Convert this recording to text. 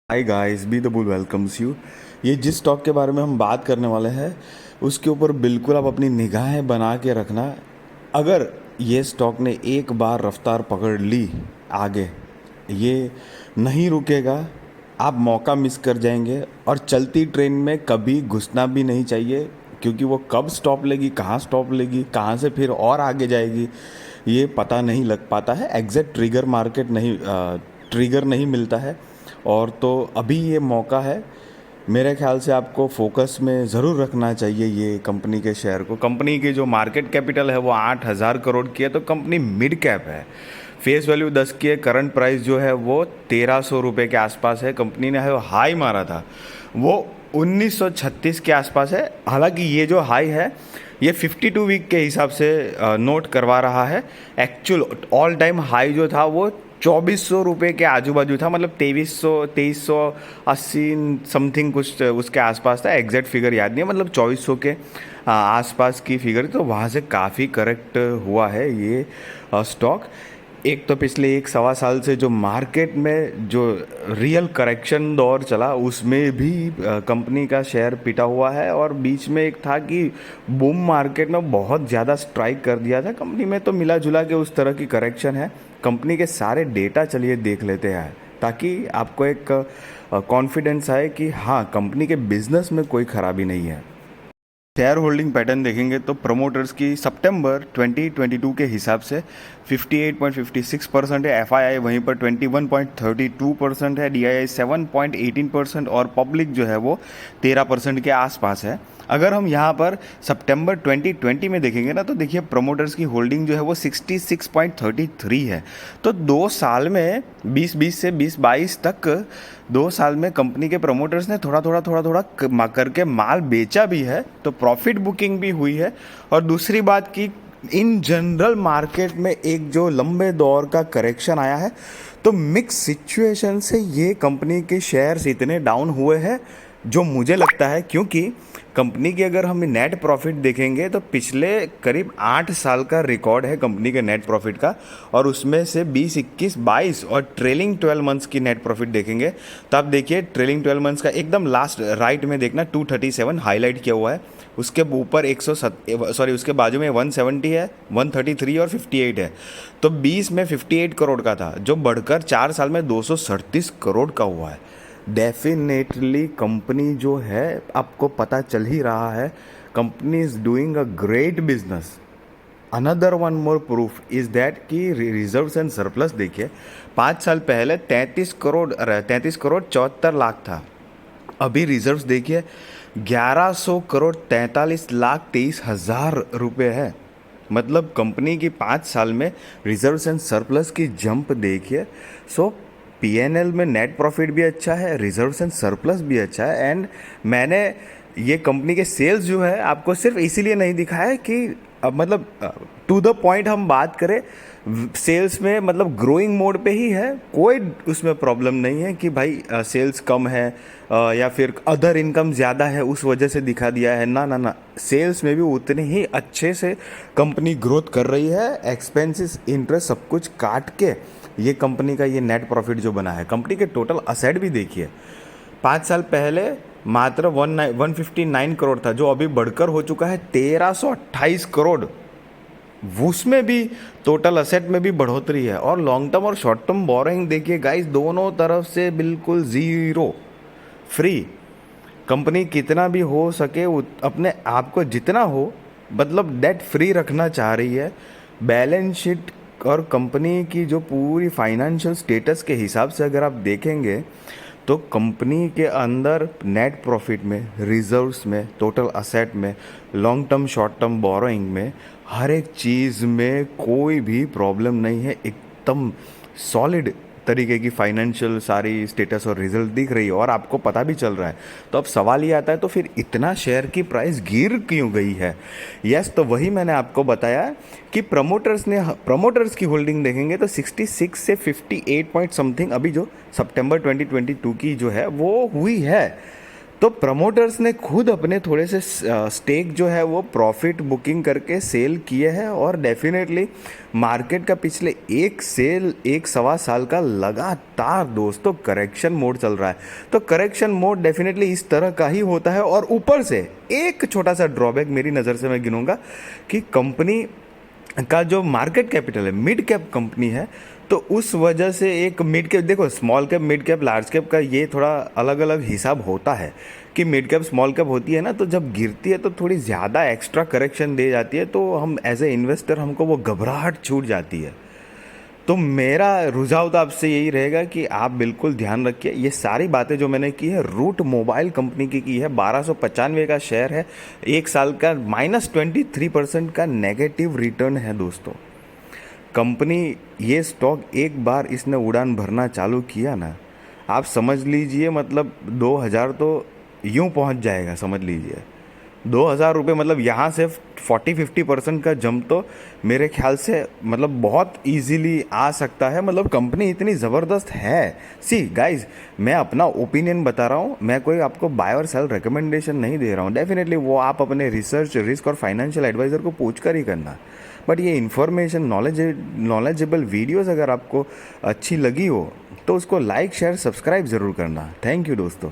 Hi guys, be the bull welcomes you. ये जिस stock के बारे में हम बात करने वाले हैं उसके ऊपर बिल्कुल आप अपनी निगाहें बना के रखना। अगर ये स्टॉक ने एक बार रफ्तार पकड़ ली आगे, ये नहीं रुकेगा। आप मौका मिस कर जाएंगे और चलती ट्रेन में कभी घुसना भी नहीं चाहिए, क्योंकि वो कब स्टॉप लेगी, कहाँ से फिर और आगे जाएगी, ये पता नहीं लग पाता है। एग्जैक्ट ट्रिगर नहीं मिलता है। और तो अभी ये मौका है, मेरे ख्याल से आपको फोकस में ज़रूर रखना चाहिए ये कंपनी के शेयर को। कंपनी की जो मार्केट कैपिटल है वो 8,000 करोड़ की है, तो कंपनी मिड कैप है। फेस वैल्यू 10 की है। करंट प्राइस जो है वो 1,300 रुपये के आसपास है। कंपनी ने हाई मारा था वो 1936 के आसपास है। हालांकि ये जो हाई है ये 52 वीक के हिसाब से नोट करवा रहा है। एक्चुअल ऑल टाइम हाई जो था वो 2,400 रुपये के आजू बाजू था, मतलब 2380 समथिंग कुछ उसके आसपास था। एग्जैक्ट फिगर याद नहीं है, मतलब 2,400 के आसपास की फिगर। तो वहाँ से काफ़ी करेक्ट हुआ है ये स्टॉक। एक तो पिछले एक सवा साल से जो मार्केट में जो रियल करेक्शन दौर चला उसमें भी कंपनी का शेयर पिटा हुआ है। और बीच में एक था कि बूम मार्केट में बहुत ज़्यादा स्ट्राइक कर दिया था कंपनी में, तो मिला जुला के उस तरह की करेक्शन है। कंपनी के सारे डेटा चलिए देख लेते हैं, ताकि आपको एक कॉन्फिडेंस आए कि हाँ, कंपनी के बिजनेस में कोई खराबी नहीं है। शेयर होल्डिंग पैटर्न देखेंगे तो प्रमोटर्स की सितंबर 2022 के हिसाब से 58.56% है। एफआईआई वहीं पर 21.32% है। डीआईआई 7.18% और पब्लिक जो है वो 13% के आसपास है। अगर हम यहाँ पर सितंबर 2020 में देखेंगे ना, तो देखिए प्रमोटर्स की होल्डिंग जो है वो 66.33 है। तो 2 साल में 2020 से 2022 तक 2 साल में कंपनी के प्रमोटर्स ने थोड़ा करके माल बेचा भी है, तो प्रॉफिट बुकिंग भी हुई है। और दूसरी बात की, इन जनरल मार्केट में एक जो लंबे दौर का करेक्शन आया है, तो मिक्स सिचुएशन से ये कंपनी के शेयर्स इतने डाउन हुए हैं जो मुझे लगता है। क्योंकि कंपनी की अगर हम नेट प्रॉफिट देखेंगे तो पिछले करीब 8 साल का रिकॉर्ड है कंपनी के नेट प्रॉफिट का, और उसमें से 20, 21, 22 और ट्रेलिंग 12 मंथ्स की नेट प्रॉफिट देखेंगे तो आप देखिए ट्रेलिंग 12 मंथ्स का एकदम लास्ट राइट में देखना 237 हाईलाइट किया हुआ है। उसके ऊपर उसके बाजू में 170 है, 133 और 58 है। तो 20 में 58 करोड़ का था, जो बढ़कर 4 साल में 237 करोड़ का हुआ है। डेफिनेटली कंपनी जो है, आपको पता चल ही रहा है, company is doing a great business. Another one more proof is that कि रिजर्व्स एंड सरप्लस देखिए, 5 साल पहले 33 करोड़ 74 लाख था। अभी रिजर्व्स देखिए 1,100 करोड़ 43,23,000 रुपये है। मतलब कंपनी की 5 साल में रिजर्व्स एंड सरप्लस की जंप देखिए। सो पीएनएल में नेट प्रॉफिट भी अच्छा है, रिजर्व्स एंड सरप्लस भी अच्छा है। एंड मैंने ये कंपनी के सेल्स जो है आपको सिर्फ इसीलिए नहीं दिखाया कि मतलब टू द पॉइंट हम बात करें, सेल्स में मतलब ग्रोइंग मोड पे ही है, कोई उसमें प्रॉब्लम नहीं है कि भाई सेल्स कम है या फिर अदर इनकम ज़्यादा है उस वजह से दिखा दिया है। ना ना ना, सेल्स में भी उतने ही अच्छे से कंपनी ग्रोथ कर रही है। एक्सपेंसेस, इंटरेस्ट सब कुछ काट के ये कंपनी का ये नेट प्रॉफिट जो बना है। कंपनी के टोटल असेट भी देखिए, 5 साल पहले मात्र 159 करोड़ था, जो अभी बढ़कर हो चुका है 1,328 करोड़। उसमें भी टोटल असेट में भी बढ़ोतरी है। और लॉन्ग टर्म और शॉर्ट टर्म बोरोइंग देखिए गाइस, दोनों तरफ से बिल्कुल ज़ीरो, फ्री। कंपनी कितना भी हो सके अपने आप को जितना हो मतलब डेट फ्री रखना चाह रही है। बैलेंस शीट और कंपनी की जो पूरी फाइनेंशियल स्टेटस के हिसाब से अगर आप देखेंगे तो कंपनी के अंदर नेट प्रॉफिट में, रिजर्व्स में, टोटल असेट में, long term short term borrowing में, हर एक चीज़ में कोई भी प्रॉब्लम नहीं है। एकदम सॉलिड तरीके की फाइनेंशियल सारी स्टेटस और रिजल्ट दिख रही है और आपको पता भी चल रहा है। तो अब सवाल ये आता है, तो फिर इतना शेयर की प्राइस गिर क्यों गई है? यस, तो वही मैंने आपको बताया कि प्रमोटर्स की होल्डिंग देखेंगे तो 66 से 58 पॉइंट समथिंग अभी जो सितंबर 2022 की जो है वो हुई है। तो प्रमोटर्स ने खुद अपने थोड़े से स्टेक जो है वो प्रॉफिट बुकिंग करके सेल किए हैं, और डेफिनेटली मार्केट का पिछले एक सवा साल का लगातार दोस्तों करेक्शन मोड चल रहा है। तो करेक्शन मोड डेफिनेटली इस तरह का ही होता है। और ऊपर से एक छोटा सा ड्रॉबैक मेरी नज़र से मैं गिनूंगा कि कंपनी का जो मार्केट कैपिटल है, मिड कैप कंपनी है, तो उस वजह से एक मिड कैप, देखो small cap mid cap large cap का ये थोड़ा अलग अलग हिसाब होता है कि मिड कैप स्मॉल कैप होती है ना, तो जब गिरती है तो थोड़ी ज़्यादा एक्स्ट्रा करेक्शन दे जाती है, तो हम एज ए इन्वेस्टर हमको वो घबराहट छूट जाती है। तो मेरा रुझाव तो आपसे यही रहेगा कि आप बिल्कुल ध्यान रखिए, ये सारी बातें जो मैंने की है रूट मोबाइल कंपनी की है। 1295 का शेयर है, एक साल का -23% का नेगेटिव रिटर्न है दोस्तों। कंपनी, ये स्टॉक एक बार इसने उड़ान भरना चालू किया ना, आप समझ लीजिए मतलब 2000 तो यूं पहुंच जाएगा, समझ लीजिए 2000 रुपये, मतलब यहाँ से 40-50% का जंप तो मेरे ख्याल से मतलब बहुत इजीली आ सकता है। मतलब कंपनी इतनी ज़बरदस्त है। सी गाइज, मैं अपना ओपिनियन बता रहा हूँ, मैं कोई आपको बाय और सेल रिकमेंडेशन नहीं दे रहा हूँ। डेफिनेटली वो आप अपने रिसर्च, रिस्क और फाइनेंशियल एडवाइज़र को पूछ कर ही करना। बट ये इन्फॉर्मेशन, नॉलेजेबल वीडियोज़ अगर आपको अच्छी लगी हो तो उसको लाइक शेयर सब्सक्राइब ज़रूर करना। थैंक यू दोस्तों।